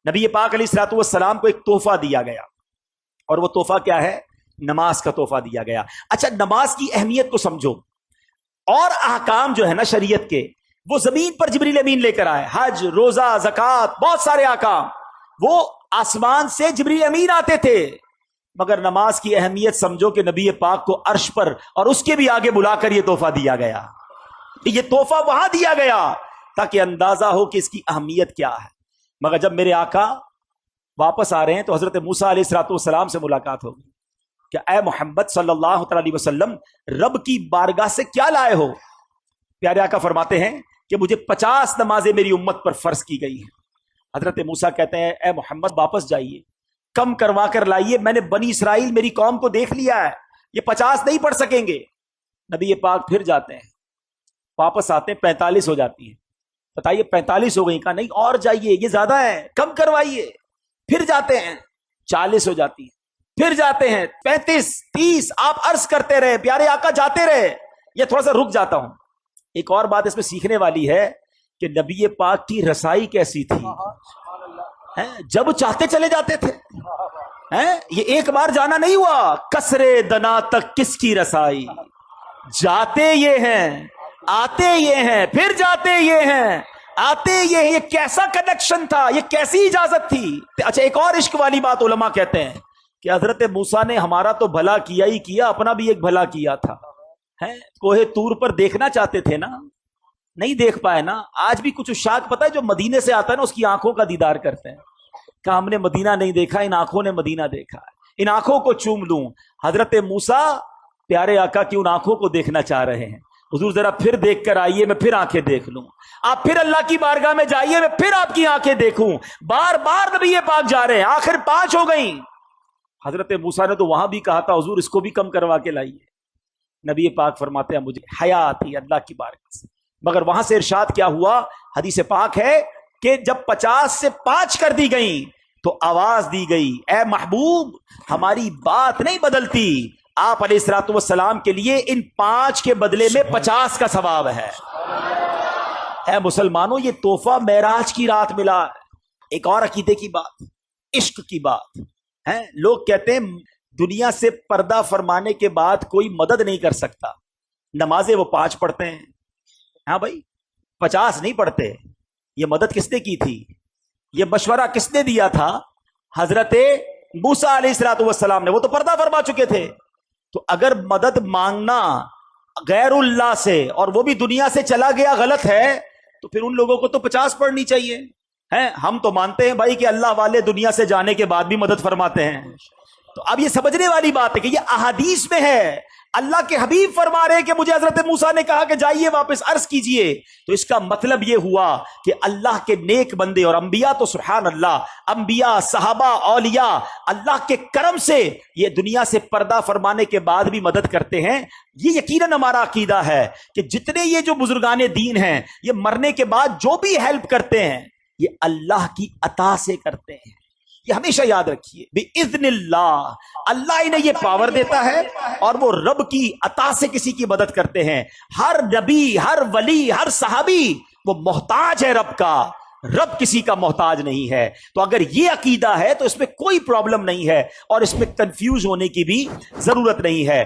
نبی پاک علیہ السلام کو ایک تحفہ دیا گیا، اور وہ تحفہ کیا ہے؟ نماز کا تحفہ دیا گیا۔ اچھا، نماز کی اہمیت کو سمجھو، اور احکام جو ہے نا شریعت کے، وہ زمین پر جبریل امین لے کر آئے، حج، روزہ، زکوٰۃ، بہت سارے احکام وہ آسمان سے جبریل امین آتے تھے، مگر نماز کی اہمیت سمجھو کہ نبی پاک کو عرش پر اور اس کے بھی آگے بلا کر یہ تحفہ دیا گیا۔ یہ تحفہ وہاں دیا گیا تاکہ اندازہ ہو کہ اس کی اہمیت کیا ہے۔ مگر جب میرے آقا واپس آ رہے ہیں تو حضرت موسیٰ علیہ السلام سے ملاقات ہوگی کہ اے محمد صلی اللہ علیہ وسلم، رب کی بارگاہ سے کیا لائے ہو؟ پیارے آقا فرماتے ہیں کہ مجھے 50 نمازیں میری امت پر فرض کی گئی ہیں۔ حضرت موسیٰ کہتے ہیں اے محمد واپس جائیے، کم کروا کر لائیے، میں نے بنی اسرائیل میری قوم کو دیکھ لیا ہے، یہ 50 نہیں پڑھ سکیں گے۔ نبی پاک پھر جاتے ہیں، واپس آتے ہیں، 45 ہو جاتی ہیں۔ بتائیے 45 ہو گئی؟ کہا نہیں اور جائیے، یہ زیادہ ہے، کم کروائیے۔ پھر جاتے ہیں، 40 ہو جاتی ہیں، پھر جاتے ہیں 35 30، آپ عرض کرتے رہے، پیارے آقا جاتے رہے۔ یہ تھوڑا سا رک جاتا ہوں، ایک اور بات اس میں سیکھنے والی ہے کہ نبی پاک کی رسائی کیسی تھی، جب چاہتے چلے جاتے تھے۔ یہ ایک بار جانا نہیں ہوا، کسرے دنا تک کس کی رسائی، جاتے یہ ہیں، آتے یہ ہیں، پھر جاتے یہ ہیں، آتے یہ ہیں۔ یہ کیسا کنیکشن تھا، یہ کیسی اجازت تھی۔ اچھا، ایک اور عشق والی بات علماء کہتے ہیں کہ حضرت موسیٰ نے ہمارا تو بھلا کیا ہی کیا، اپنا بھی ایک بھلا کیا تھا۔ کوہ طور پر دیکھنا چاہتے تھے نا، نہیں دیکھ پائے نا۔ آج بھی کچھ عشاق پتہ ہے جو مدینے سے آتا ہے نا، اس کی آنکھوں کا دیدار کرتے ہیں کہ ہم نے مدینہ نہیں دیکھا، ان آنکھوں نے مدینہ دیکھا ہے، ان آنکھوں کو چوم لوں۔ حضرت موسیٰ پیارے آقا کی ان آنکھوں کو دیکھنا چاہ رہے ہیں۔ حضور ذرا پھر دیکھ کر آئیے، میں پھر آنکھیں دیکھ لوں۔ آپ پھر اللہ کی بارگاہ میں جائیے، میں پھر آپ کی آنکھیں دیکھوں۔ بار بار نبی پاک جا رہے ہیں، آخر 5 ہو گئیں۔ حضرت موسیٰ نے تو وہاں بھی کہا تھا حضور اس کو بھی کم کروا کے لائیے۔ نبی پاک فرماتے ہیں مجھے حیا آتی ہے اللہ کی بارگاہ سے۔ مگر وہاں سے ارشاد کیا ہوا؟ حدیث پاک ہے کہ جب 50 سے 5 کر دی گئیں تو آواز دی گئی اے محبوب، ہماری بات نہیں بدلتی، آپ علیہ الصلوۃ والسلام کے لیے ان 5 کے بدلے میں 50 کا ثواب ہے۔ اے مسلمانوں، یہ تحفہ معراج کی رات ملا ہے۔ ایک اور عقیدے کی بات، عشق کی بات ہے۔ لوگ کہتے ہیں دنیا سے پردہ فرمانے کے بعد کوئی مدد نہیں کر سکتا۔ نمازیں وہ 5 پڑھتے ہیں، ہاں بھائی 50 نہیں پڑھتے۔ یہ مدد کس نے کی تھی؟ یہ مشورہ کس نے دیا تھا؟ حضرت موسیٰ علیہ السلام نے۔ وہ تو پردہ فرما چکے تھے۔ تو اگر مدد مانگنا غیر اللہ سے اور وہ بھی دنیا سے چلا گیا غلط ہے، تو پھر ان لوگوں کو تو 50 پڑھنی چاہیے۔ ہم تو مانتے ہیں بھائی کہ اللہ والے دنیا سے جانے کے بعد بھی مدد فرماتے ہیں۔ تو اب یہ سمجھنے والی بات ہے کہ یہ احادیث میں ہے، اللہ کے حبیب فرما رہے ہیں کہ مجھے حضرت موسیٰ نے کہا کہ جائیے واپس عرض کیجئے۔ تو اس کا مطلب یہ ہوا کہ اللہ کے نیک بندے اور انبیاء تو سبحان اللہ، انبیاء، صحابہ، اولیاء اللہ کے کرم سے یہ دنیا سے پردہ فرمانے کے بعد بھی مدد کرتے ہیں۔ یہ یقیناً ہمارا عقیدہ ہے کہ جتنے یہ جو بزرگان دین ہیں، یہ مرنے کے بعد جو بھی ہیلپ کرتے ہیں یہ اللہ کی عطا سے کرتے ہیں۔ یہ ہمیشہ یاد رکھیے، بِإِذْنِ اللہ، اللہ انہیں یہ پاور دیتا ہے اور وہ رب کی عطا سے کسی کی مدد کرتے ہیں۔ ہر نبی، ہر ولی، ہر صحابی وہ محتاج ہے رب کا، رب کسی کا محتاج نہیں ہے۔ تو اگر یہ عقیدہ ہے تو اس میں کوئی پرابلم نہیں ہے اور اس میں کنفیوز ہونے کی بھی ضرورت نہیں ہے۔